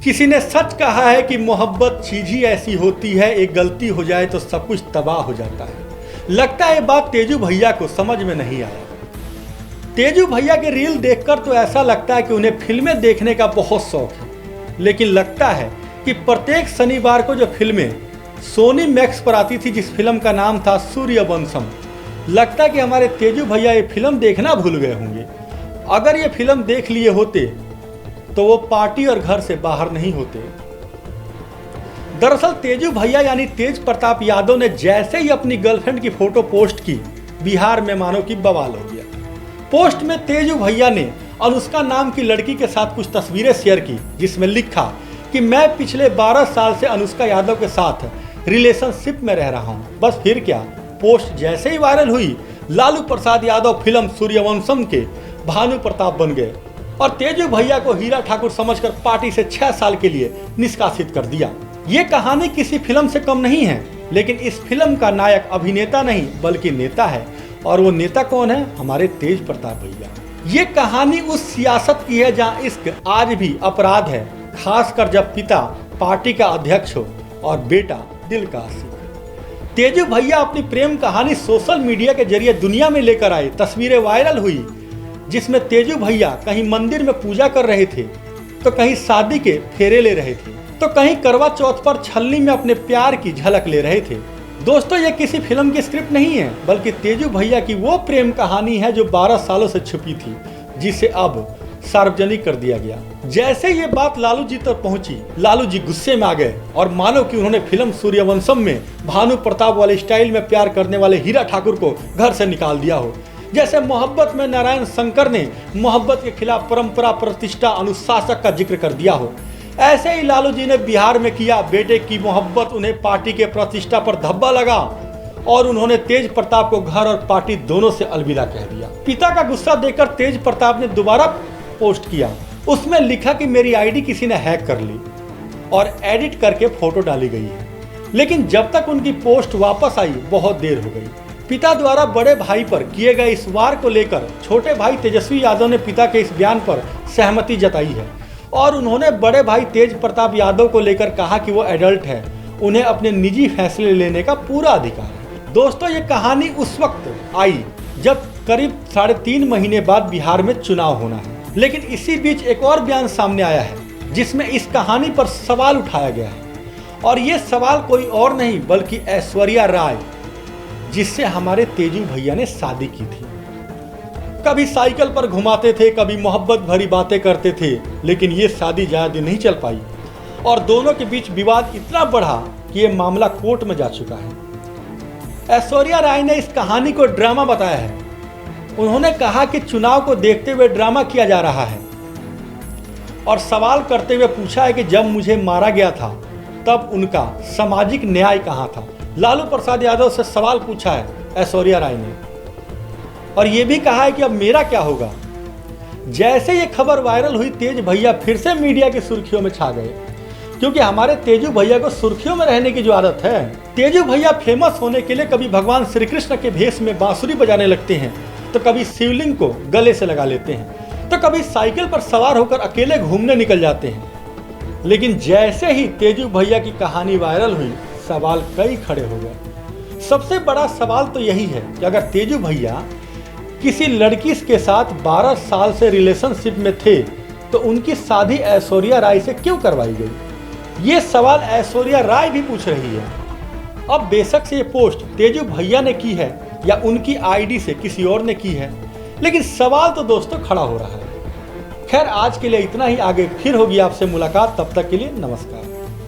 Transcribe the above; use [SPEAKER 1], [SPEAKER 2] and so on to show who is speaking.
[SPEAKER 1] किसी ने सच कहा है कि मोहब्बत चीज ही ऐसी होती है, एक गलती हो जाए तो सब कुछ तबाह हो जाता है। लगता है ये बात तेजू भैया को समझ में नहीं आया। तेजू भैया के रील देखकर तो ऐसा लगता है कि उन्हें फिल्में देखने का बहुत शौक है, लेकिन लगता है कि प्रत्येक शनिवार को जो फिल्में सोनी मैक्स पर आती थी, जिस फिल्म का नाम था सूर्यवंशम, लगता है कि हमारे तेजू भैया ये फिल्म देखना भूल गए होंगे। अगर ये फिल्म देख लिए होते तो वो पार्टी और घर से बाहर नहीं होते। दरअसल तेजू भैया यानी तेज प्रताप यादव ने जैसे ही अपनी गर्लफ्रेंड की फोटो पोस्ट की, बिहार में मानो कि बवाल हो गया। पोस्ट में तेजू भैया ने अनुष्का नाम की लड़की के साथ कुछ तस्वीरें शेयर की, जिसमें लिखा कि मैं पिछले 12 साल से अनुष्का यादव के साथ रिलेशनशिप में रह रहा हूं। बस फिर क्या, पोस्ट जैसे ही वायरल हुई, लालू प्रसाद यादव फिल्म सूर्यवंशम के भानु प्रताप बन गए और तेजू भैया को हीरा ठाकुर समझकर पार्टी से 6 साल के लिए निष्कासित कर दिया। ये कहानी किसी फिल्म से कम नहीं है, लेकिन इस फिल्म का नायक अभिनेता नहीं बल्कि नेता है। और वो नेता कौन है? हमारे तेज प्रताप भैया। ये कहानी उस सियासत की है जहाँ इश्क आज भी अपराध है, खासकर जब पिता पार्टी का अध्यक्ष हो और बेटा दिल का आशिक। तेजू भैया अपनी प्रेम कहानी सोशल मीडिया के जरिए दुनिया में लेकर आए। तस्वीरें वायरल हुई जिसमें तेजू भैया कहीं मंदिर में पूजा कर रहे थे, तो कहीं शादी के फेरे ले रहे थे, तो कहीं करवा चौथ पर छलनी में अपने प्यार की झलक ले रहे थे। दोस्तों, ये किसी फिल्म की स्क्रिप्ट नहीं है, बल्कि तेजू भैया की वो प्रेम कहानी है जो 12 सालों से छुपी थी, जिसे अब सार्वजनिक कर दिया गया। जैसे ये बात लालू जी तक पहुंची, लालू जी गुस्से में आ गए और मानो कि उन्होंने फिल्म सूर्यवंशम में भानु प्रताप वाले स्टाइल में प्यार करने वाले हीरा ठाकुर को घर से निकाल दिया हो। जैसे मोहब्बत में नारायण शंकर ने मोहब्बत के खिलाफ परंपरा, प्रतिष्ठा, अनुशासन का जिक्र कर दिया हो, ऐसे ही लालू जी ने बिहार में किया। बेटे की मोहब्बत उन्हें पार्टी के प्रतिष्ठा पर धब्बा लगा और उन्होंने तेज प्रताप को घर और पार्टी दोनों से अलविदा कह दिया। पिता का गुस्सा देखकर तेज प्रताप ने दोबारा पोस्ट किया। उसमें लिखा कि मेरी आईडी किसी ने हैक कर ली और एडिट करके फोटो डाली गई है। लेकिन जब तक उनकी पोस्ट वापस आई, बहुत देर हो गई। पिता द्वारा बड़े भाई पर किए गए इस वार को लेकर छोटे भाई तेजस्वी यादव ने पिता के इस बयान पर सहमति जताई है और उन्होंने बड़े भाई तेज प्रताप यादव को लेकर कहा कि वो एडल्ट है, उन्हें अपने निजी फैसले लेने का पूरा अधिकार है। दोस्तों, ये कहानी उस वक्त आई जब करीब 3.5 महीने बाद बिहार में चुनाव होना है, लेकिन इसी बीच एक और बयान सामने आया है जिसमें इस कहानी पर सवाल उठाया गया है। और ये सवाल कोई और नहीं बल्कि ऐश्वर्या राय, जिससे हमारे तेजू भैया ने शादी की थी। कभी साइकिल पर घुमाते थे, कभी मोहब्बत भरी बातें करते थे, लेकिन ये शादी ज़्यादा दिन नहीं चल पाई और दोनों के बीच विवाद इतना बढ़ा कि ये मामला कोर्ट में जा चुका है। ऐश्वर्या राय ने इस कहानी को ड्रामा बताया है। उन्होंने कहा कि चुनाव को देखते हुए ड्रामा किया जा रहा है और सवाल करते हुए पूछा है कि जब मुझे मारा गया था तब उनका सामाजिक न्याय कहाँ था। लालू प्रसाद यादव से सवाल पूछा है ऐश्वर्या राय ने और ये भी कहा है कि अब मेरा क्या होगा। जैसे ये खबर वायरल हुई, तेज भैया फिर से मीडिया की सुर्खियों में छा गए, क्योंकि हमारे तेजू भैया को सुर्खियों में रहने की जो आदत है। तेजू भैया फेमस होने के लिए कभी भगवान श्री कृष्ण के भेष में बांसुरी बजाने लगते हैं, तो कभी शिवलिंग को गले से लगा लेते हैं, तो कभी साइकिल पर सवार होकर अकेले घूमने निकल जाते हैं। लेकिन जैसे ही तेजू भैया की कहानी वायरल हुई, सवाल कई खड़े हो गए। सबसे बड़ा सवाल तो यही है कि अगर तेजू भैया किसी लड़की के साथ 12 साल से रिलेशनशिप में थे, तो उनकी शादी ऐश्वर्या राय से क्यों करवाई गई? ये सवाल ऐश्वर्या राय भी पूछ रही है। अब बेशक से ये पोस्ट तेजू भैया ने की है या उनकी आईडी से किसी और ने की है, लेकिन सवाल तो दोस्तों खड़ा हो रहा है। खैर, आज के लिए इतना ही। आगे फिर होगी आपसे मुलाकात, तब तक के लिए नमस्कार।